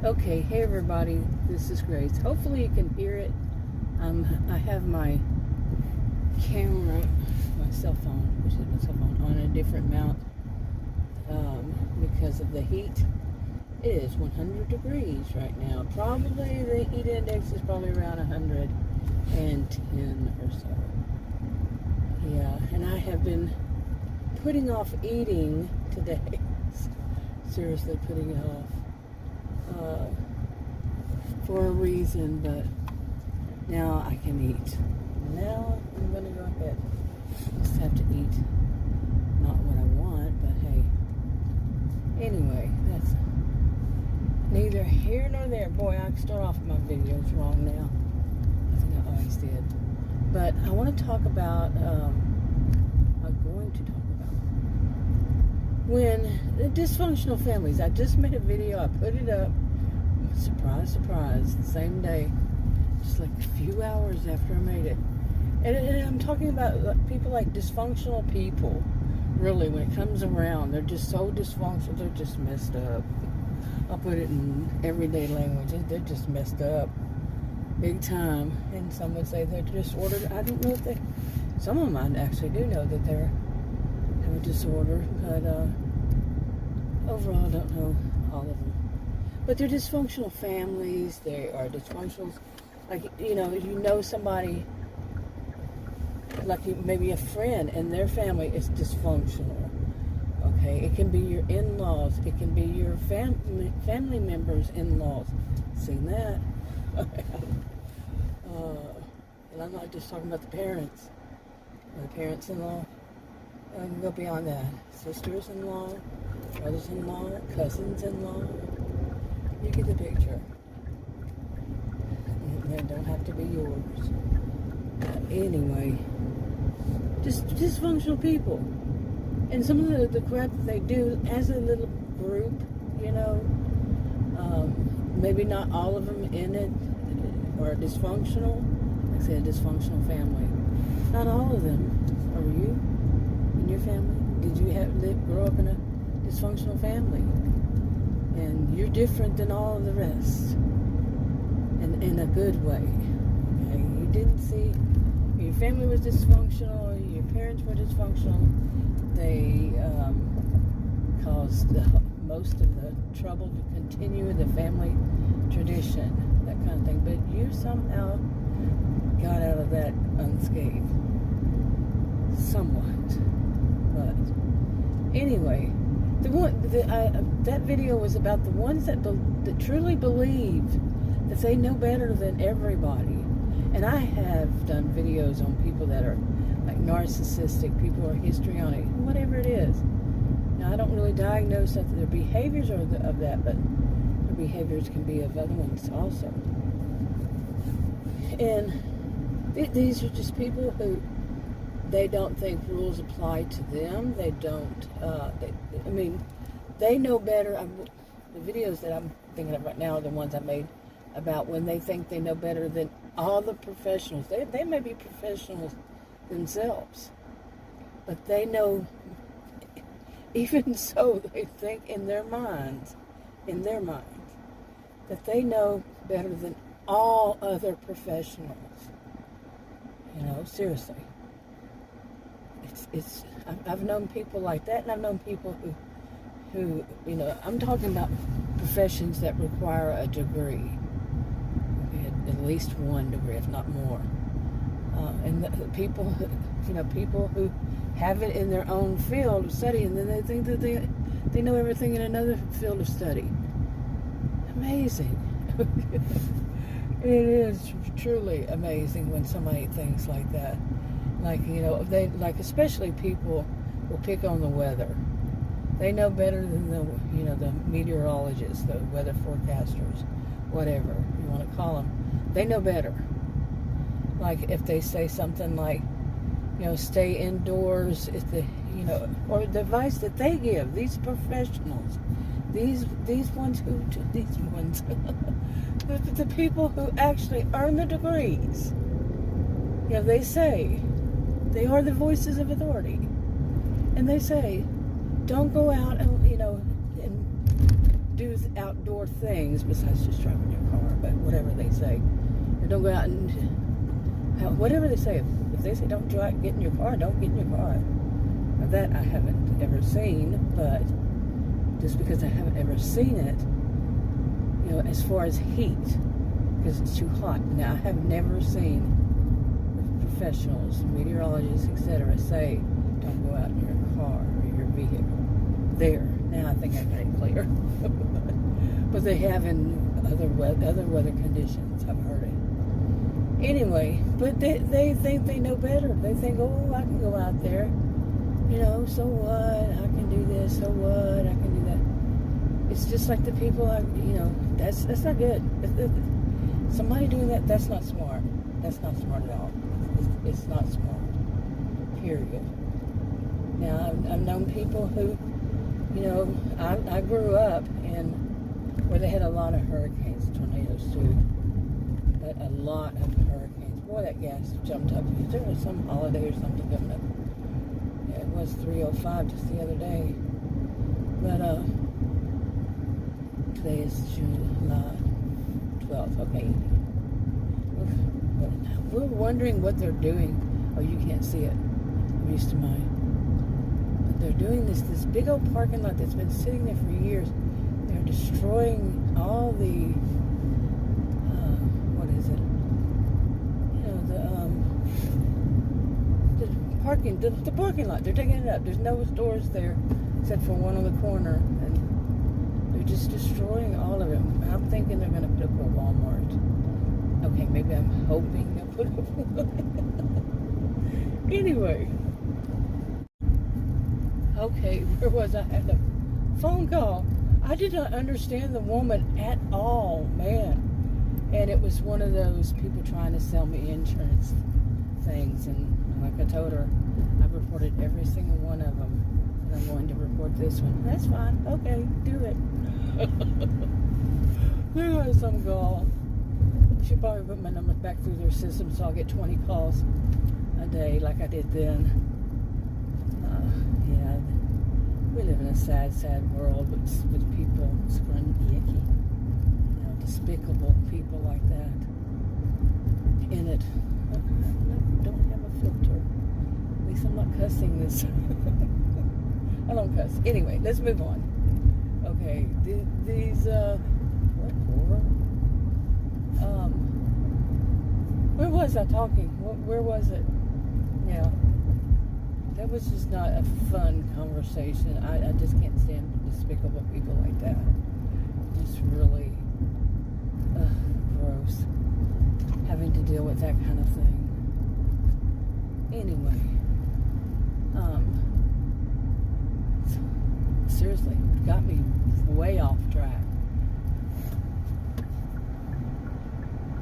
Okay, hey everybody, this is Grace. Hopefully you can hear it. I have my camera, my cell phone, which is my cell phone, on a different mount because of the heat. It is 100 degrees right now. Probably the heat index is probably around 110 or so. Yeah, and I have been putting off eating today. Seriously putting it off. For a reason, but now I can eat. Now I'm gonna go ahead. Just have to eat. Not what I want, but hey. Anyway, that's neither here nor there. Boy, I start off my videos wrong now. I think I always did. But I want to talk about, I'm going to talk about when dysfunctional families. I just made a video, I put it up. Surprise, surprise, the same day, just like a few hours after I made it. And I'm talking about people like dysfunctional people, really, when it comes around, they're just so dysfunctional, they're just messed up. I'll put it in everyday language, they're just messed up, big time. And some would say they're disordered. I don't know if they, some of them I actually do know that they're have a disorder, but overall I don't know all of them. But they're dysfunctional families. They are dysfunctional, like, you know somebody, like maybe a friend and their family is dysfunctional. Okay, it can be your in-laws. It can be your family members' in-laws. Seen that? And I'm not just talking about the parents. The parents-in-law. I can go beyond that. Sisters-in-law, brothers-in-law, cousins-in-law. You get the picture. They don't have to be yours. Anyway, just dysfunctional people. And some of the crap that they do as a little group, maybe not all of them in it are dysfunctional. Like I said, a dysfunctional family. Not all of them. Are you in your family? Did you grow up in a dysfunctional family? And you're different than all of the rest, and in a good way. Okay? You didn't see your family was dysfunctional, your parents were dysfunctional. They caused most of the trouble to continue the family tradition, that kind of thing. But you somehow got out of that unscathed, somewhat. But anyway. That video was about the ones that truly believe that they know better than everybody. And I have done videos on people that are like narcissistic, people who are histrionic, whatever it is. Now, I don't really diagnose that their behaviors are of that, but their behaviors can be of other ones also. And these are just people who, they don't think rules apply to them. They don't, they know better. The videos that I'm thinking of right now are the ones I made about when they think they know better than all the professionals. They may be professionals themselves, but they know, even so, they think in their minds, that they know better than all other professionals. Seriously. I've known people like that, and I've known people who I'm talking about professions that require a degree, at least one degree, if not more. And the people, people who have it in their own field of study, and then they think that they know everything in another field of study. Amazing. It is truly amazing when somebody thinks like that. Like, they, like, especially people will pick on the weather. They know better than the meteorologists, the weather forecasters, whatever you want to call them. They know better. Like, if they say something like, stay indoors, if or the advice that they give, these professionals, these ones, the people who actually earn the degrees, they say, they are the voices of authority. And they say, don't go out and do outdoor things besides just driving your car, but whatever they say. Or don't go out and, whatever they say. If they say don't get in your car, don't get in your car. Now that I haven't ever seen, but just because I haven't ever seen it, as far as heat, because it's too hot. Now, I have never seen professionals, meteorologists, etc. say, don't go out in your car or your vehicle. There. Now I think I got it clear. But they have in other weather conditions. I've heard it. Anyway, but they think they know better. They think, oh, I can go out there. So what? I can do this. So what? I can do that. It's just like the people, that's not good. Somebody doing that, that's not smart. That's not smart at all. It's not smart. Period. Now, I've known people who, I grew up in where they had a lot of hurricanes, tornadoes too, but a lot of hurricanes. Boy, that gas jumped up. There was some holiday or something coming up. Yeah, it was 3:05 just the other day. But today is July 12th. Okay. We're wondering what they're doing. Oh, you can't see it. I'm used to mine. But they're doing this big old parking lot that's been sitting there for years. They're destroying all the, what is it? The parking lot. They're taking it up. There's no stores there except for one on the corner. And they're just destroying all of it. I'm thinking they're going to put up a Walmart. Okay, maybe I'm hoping they'll put up one. Anyway. Okay, where was I? I had a phone call. I did not understand the woman at all, man. And it was one of those people trying to sell me insurance things. And like I told her, I've reported every single one of them. And I'm going to report this one. That's fine. Okay, do it. There was some girl. She'll probably put my numbers back through their system so I'll get 20 calls a day like I did then. Yeah, we live in a sad, sad world with people icky, despicable people like that in it. I don't have a filter. At least I'm not cussing this. I don't cuss. Anyway, let's move on. Okay, these, where was I talking? Where was it? Yeah. That was just not a fun conversation. I just can't stand despicable people like that. Just really gross. Having to deal with that kind of thing. Anyway. Seriously, got me way off track.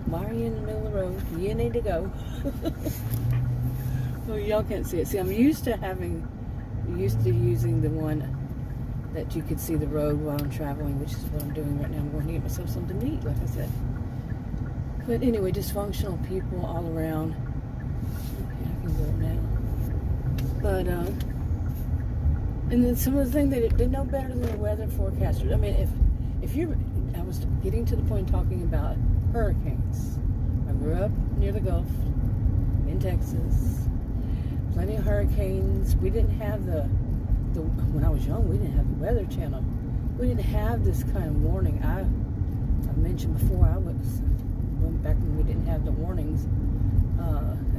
Why are you in the middle of the road? You need to go. Well, y'all can't see it. See, I'm used to using the one that you could see the road while I'm traveling, which is what I'm doing right now. I'm going to get myself something to eat, like I said. But anyway, dysfunctional people all around. Okay, I can go now. But, and then some of the things they know better than the weather forecasters. I mean, I was getting to the point talking about hurricanes. I grew up near the Gulf in Texas. Plenty of hurricanes. We didn't have when I was young, we didn't have the Weather Channel. We didn't have this kind of warning. I mentioned before, went back when we didn't have the warnings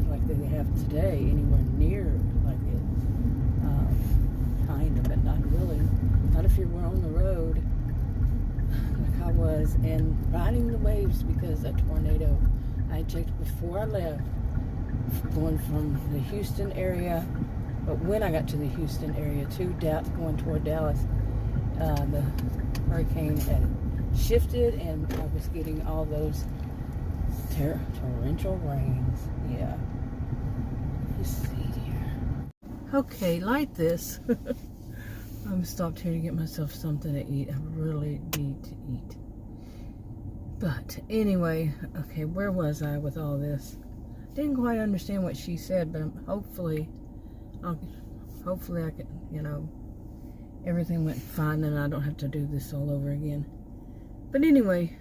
like they have today, anywhere near like it. Kind of, but not really. Not if you were on the road like I was and riding the waves because a tornado. I checked before I left, going from the Houston area, but when I got to the Houston area going toward Dallas, the hurricane had shifted and I was getting all those torrential rains. Yeah. Let's see here. Okay, like this. I'm stopped here to get myself something to eat. I really need to eat. But anyway, okay, where was I with all this? Didn't quite understand what she said, but hopefully I can, everything went fine and I don't have to do this all over again. But anyway,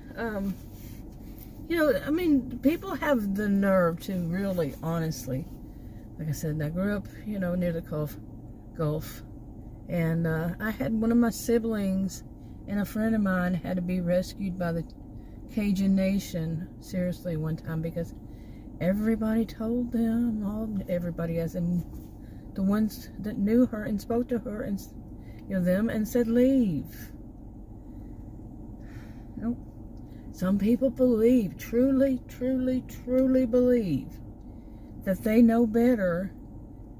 you know, I mean, people have the nerve to really, honestly, like I said, I grew up, you know, near the Gulf, and I had one of my siblings and a friend of mine had to be rescued by the Cajun Nation, seriously, one time, because everybody told them, everybody, as in the ones that knew her and spoke to her, and you know, them, and said, leave. Nope. Some people believe, truly, truly, truly believe that they know better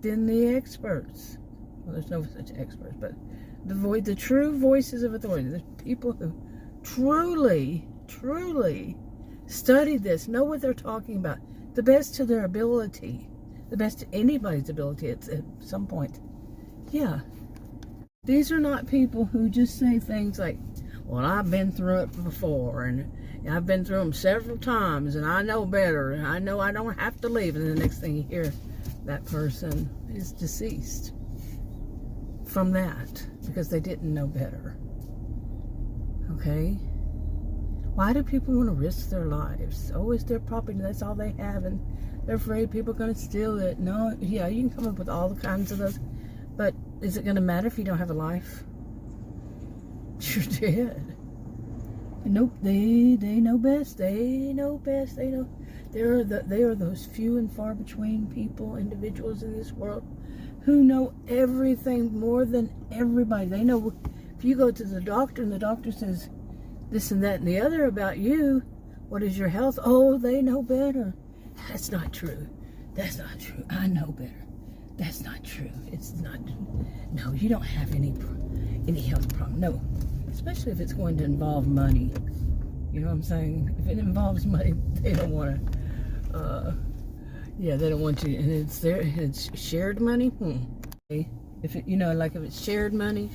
than the experts. Well, there's no such experts, but the true voices of authority, the people who truly, truly study this, know what they're talking about, the best to their ability, the best to anybody's ability at some point. Yeah. These are not people who just say things like, well, I've been through it before, and I've been through them several times, and I know better, and I know I don't have to leave. And the next thing you hear, that person is deceased from that because they didn't know better. Okay? Why do people want to risk their lives? Oh, it's their property, that's all they have, and they're afraid people are going to steal it. No, yeah, you can come up with all the kinds of those, but is it going to matter if you don't have a life? You're dead. Nope, they know best. They know best. They know. They are those few and far between people, individuals in this world who know everything more than everybody. They know if you go to the doctor and the doctor says this and that and the other about you, what is your health? Oh, they know better. That's not true. That's not true. I know better. That's not true. It's not. No, you don't have any health problem. No. Especially if it's going to involve money. You know what I'm saying? If it involves money, they don't want to, yeah, they don't want you, and it's shared money. Okay. If it, you know, like if it's shared money,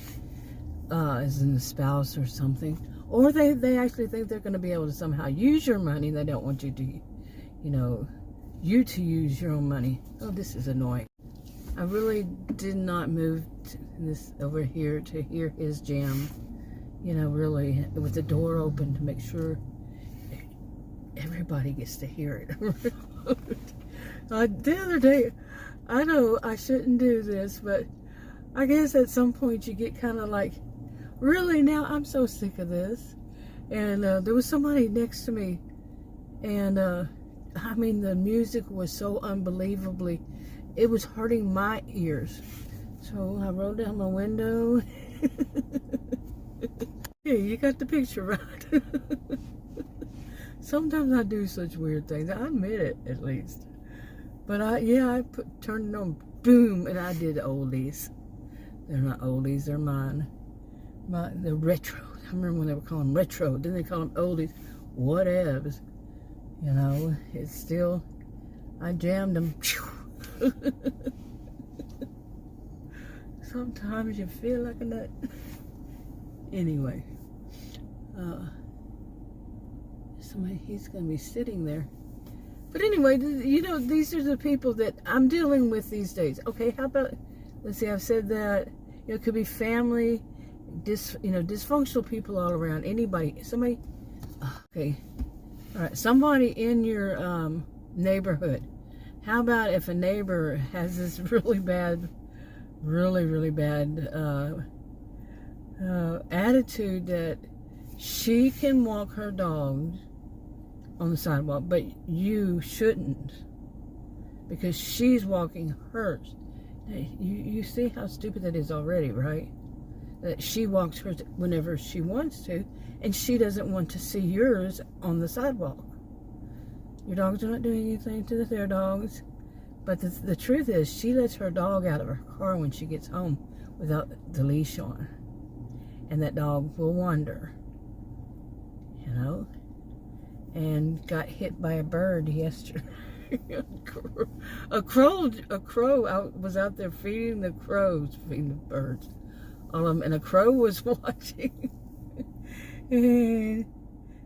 as in the spouse or something, or they actually think they're going to be able to somehow use your money, they don't want you to, you know, you to use your own money. Oh, this is annoying. I really did not move this over here to hear his jam. You know, really, with the door open to make sure everybody gets to hear it. The other day, I know I shouldn't do this, but I guess at some point you get kind of like, really now, I'm so sick of this. And there was somebody next to me, and I mean, the music was so unbelievably, it was hurting my ears. So I rolled down my window. Yeah, you got the picture right. Sometimes I do such weird things. I admit it, at least. But I turned it on, boom, and I did oldies. They're not oldies, they're mine. They're retro. I remember when they were calling them retro. Then they call them oldies. Whatevs. You know, it's still, I jammed them. Sometimes you feel like a nut. Anyway, he's going to be sitting there. But anyway, you know, these are the people that I'm dealing with these days. Okay, how about, let's see, I've said that, you know, it could be family, dysfunctional people all around, anybody, somebody, okay, all right, somebody in your neighborhood. How about if a neighbor has this really bad attitude that she can walk her dog on the sidewalk, but you shouldn't because she's walking hers. You see how stupid that is already, right? That she walks hers whenever she wants to, and she doesn't want to see yours on the sidewalk. Your dogs are not doing anything to their dogs, but the truth is she lets her dog out of her car when she gets home without the leash on. And that dog will wander, you know, and got hit by a bird yesterday. a crow was out there feeding the crows, feeding the birds, all of them, and a crow was watching. And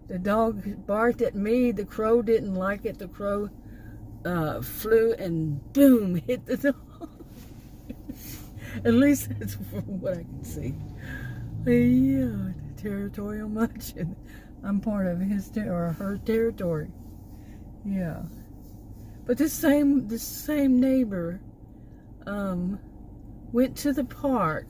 the dog barked at me. The crow didn't like it. The crow flew and boom, hit the dog. At least that's from what I can see. Yeah, territorial much, and I'm part of his or her territory. Yeah, but this same neighbor went to the park,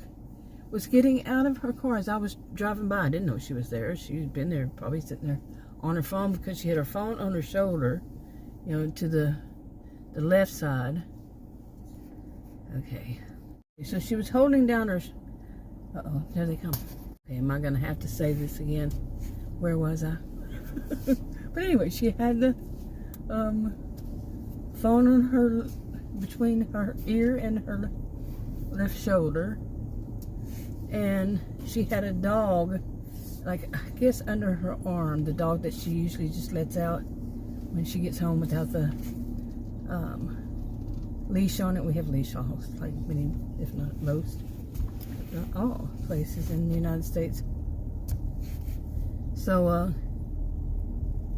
was getting out of her car as I was driving by. I didn't know she was there. She had been there, probably sitting there on her phone, because she had her phone on her shoulder, you know, to the left side. Okay, so she was holding down her. Uh-oh, there they come. Okay, am I gonna have to say this again? Where was I? But anyway, she had the phone on her, between her ear and her left shoulder, and she had a dog, like, I guess under her arm, the dog that she usually just lets out when she gets home without the leash on it. We have leash laws, like many, if not most, not all places in the United States. So,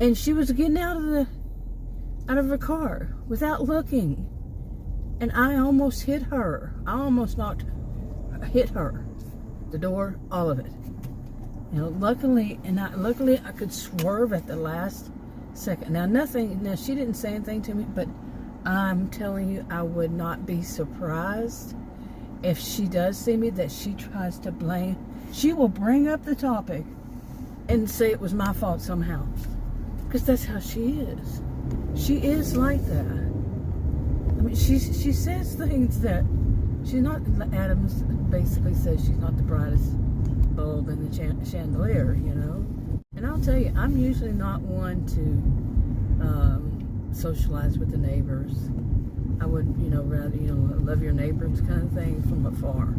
and she was getting out of her car without looking, and I almost hit her. I almost hit her, the door, all of it. You know, luckily I could swerve at the last second. Now she didn't say anything to me, but I'm telling you, I would not be surprised if she does see me, that she tries to blame. She will bring up the topic and say it was my fault somehow, because that's how she is. She is like that. I mean, she says things that she's not. Adams basically says she's not the brightest bulb in the chandelier, you know. And I'll tell you, I'm usually not one to socialize with the neighbors. I would, you know, rather, you know, love your neighbors kind of thing from afar.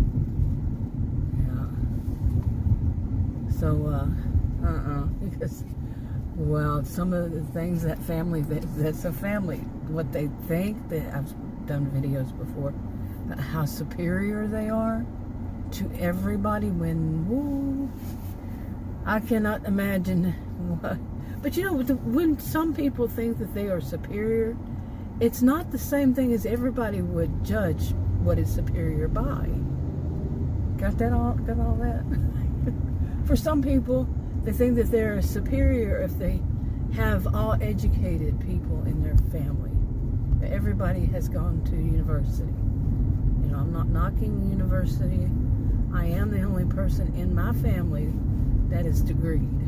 Yeah. So, because, well, some of the things that family, that's a family, what they think, that I've done videos before, how superior they are to everybody, when, woo, I cannot imagine what. But you know, when some people think that they are superior, it's not the same thing as everybody would judge what is superior by. Got all that? For some people, they think that they're superior if they have all educated people in their family. Everybody has gone to university. You know, I'm not knocking university. I am the only person in my family that is degreed.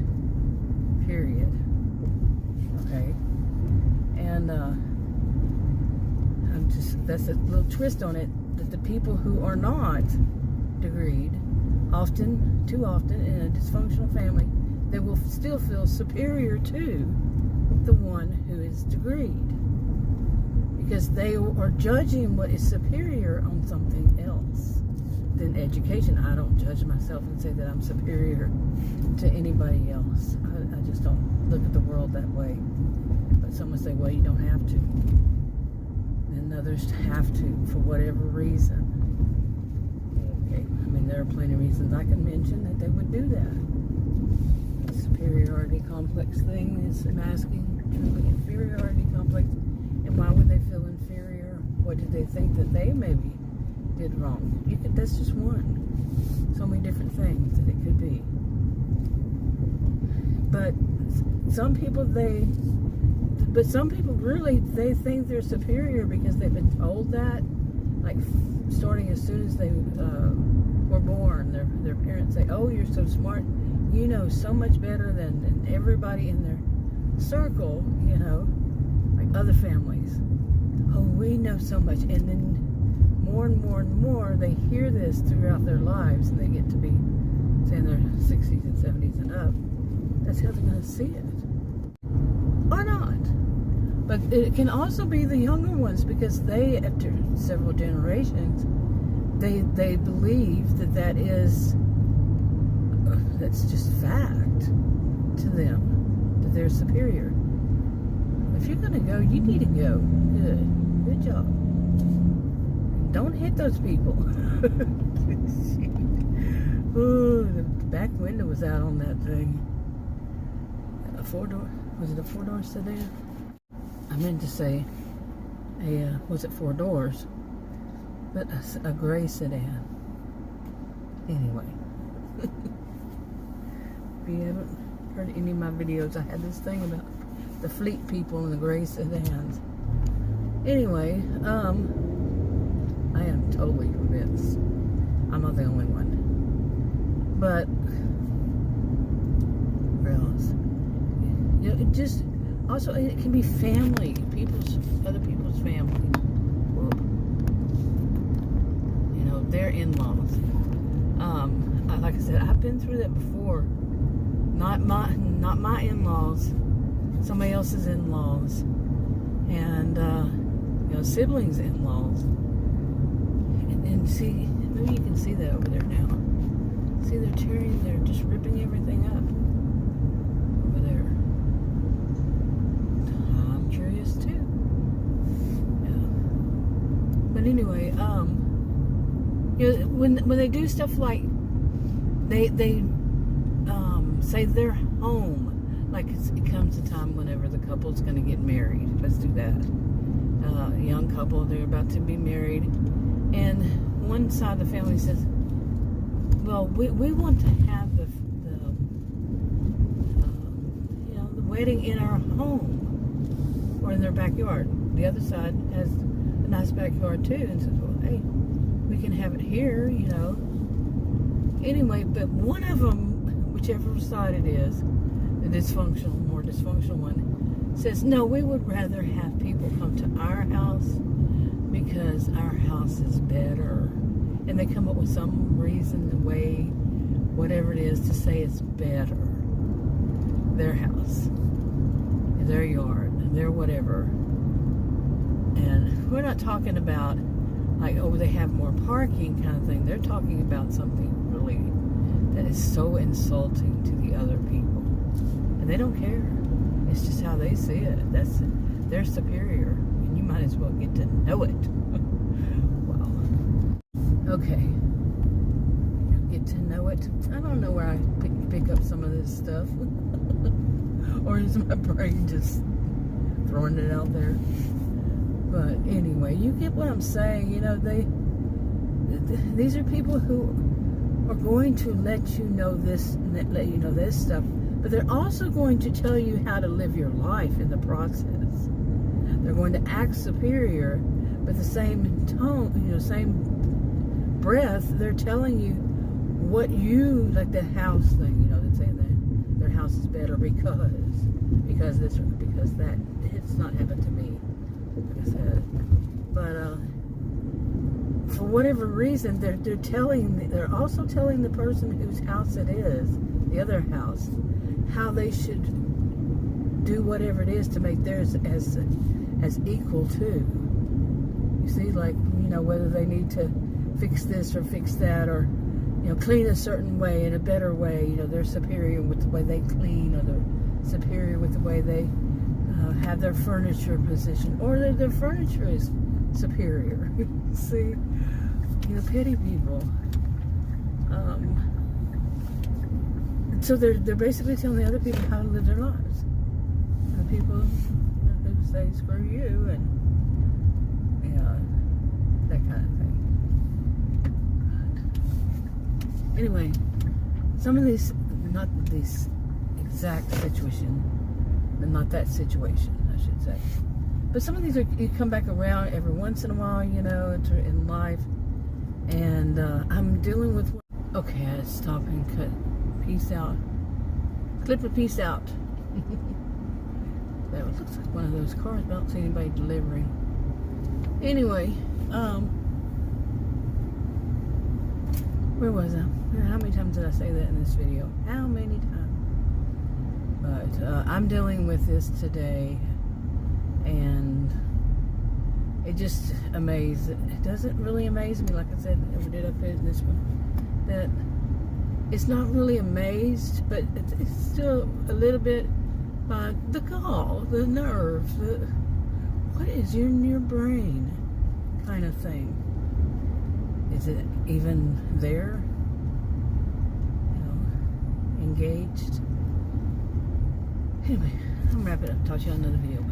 Period. Okay? And that's a little twist on it, that the people who are not degreed, too often in a dysfunctional family, they will still feel superior to the one who is degreed, because they are judging what is superior on something else than education. I don't judge myself and say that I'm superior to anybody else. I just don't look at the world that way. But some would say, well, you don't have to. And others have to, for whatever reason. Okay, I mean, there are plenty of reasons I can mention that they would do that. The superiority complex thing is masking truly inferiority complex. And why would they feel inferior? What did they think that they maybe did wrong? That's just one. So many different things that it could be. But some people really, they think they're superior because they've been told that, like starting as soon as they were born. Their parents say, oh, you're so smart, you know so much better than everybody in their circle, you know, like other families. Oh, we know so much. And then more and more and more, they hear this throughout their lives, and they get to be, say, in their 60s and 70s and up. That's how they're going to see it. Or not. But it can also be the younger ones, because they, after several generations, they believe that that's just fact to them, that they're superior. If you're going to go, you need to go. Good job. Don't hit those people. Ooh, the back window was out on that thing. A four-door, was it a four-door sedan? I meant to say was it four doors? but a gray sedan. Anyway, if you haven't heard any of my videos, I had this thing about the fleet people and the gray sedans. Anyway, I am totally convinced. I'm not the only one. But, where else? You know, it just, also, it can be family, other people's family. Whoop. You know, their in-laws. Like I said, I've been through that before. Not my in-laws, somebody else's in-laws, and you know, siblings' in-laws. And see, maybe you can see that over there now. See, they're just ripping everything up over there. I'm curious too. Yeah. But anyway, you know, when they do stuff like they say they're home, like it comes a time whenever the couple's going to get married. Let's do that. A young couple, they're about to be married, and one side of the family says, well, we want to have the you know, the wedding in our home or in their backyard. The other side has a nice backyard too, and says, well, hey, we can have it here, you know. Anyway, but one of them, whichever side it is, the more dysfunctional one, says, no, we would rather have people come to our house because our house is better. And they come up with some reason, the way, whatever it is, to say it's better. Their house, their yard, their whatever. And we're not talking about, like, oh, they have more parking kind of thing. They're talking about something really that is so insulting to the other people. And they don't care. It's just how they see it. They're superior. And you might as well get to know it. Okay, get to know it. I don't know where I pick up some of this stuff. Or is my brain just throwing it out there? But anyway, you get what I'm saying. You know, these are people who are going to let you know this, let you know this stuff, but they're also going to tell you how to live your life in the process. They're going to act superior, but the same tone, you know, same breath, they're telling you what you, like the house thing, you know, they're saying that their house is better because this, because that. It's not happened to me, like I said. But for whatever reason, they're also telling the person whose house it is, the other house, how they should do whatever it is to make theirs as equal too. You see, like, you know, whether they need to fix this or fix that, or, you know, clean a certain way, in a better way. You know, they're superior with the way they clean, or they're superior with the way they have their furniture positioned, or their furniture is superior. See, you know, pity people. So they're basically telling the other people how to live their lives. And the people who say screw you and that kind of thing. Anyway, some of these, not this exact situation, but not that situation, I should say. But some of these you come back around every once in a while, you know, in life. And I'm dealing with, okay, I had to stop and cut. Peace out. Clip a piece out. That looks like one of those cars, but I don't see anybody delivering. Anyway, where was I? How many times did I say that in this video? How many times? But I'm dealing with this today, and it just it doesn't really amaze me, like I said, ever did I put it in this one, that it's not really amazed, but it's still a little bit by the gall, the nerve, what is in your brain kind of thing. Is it even there? You know, engaged? Anyway, I'm wrapping up. Talk to you on another video.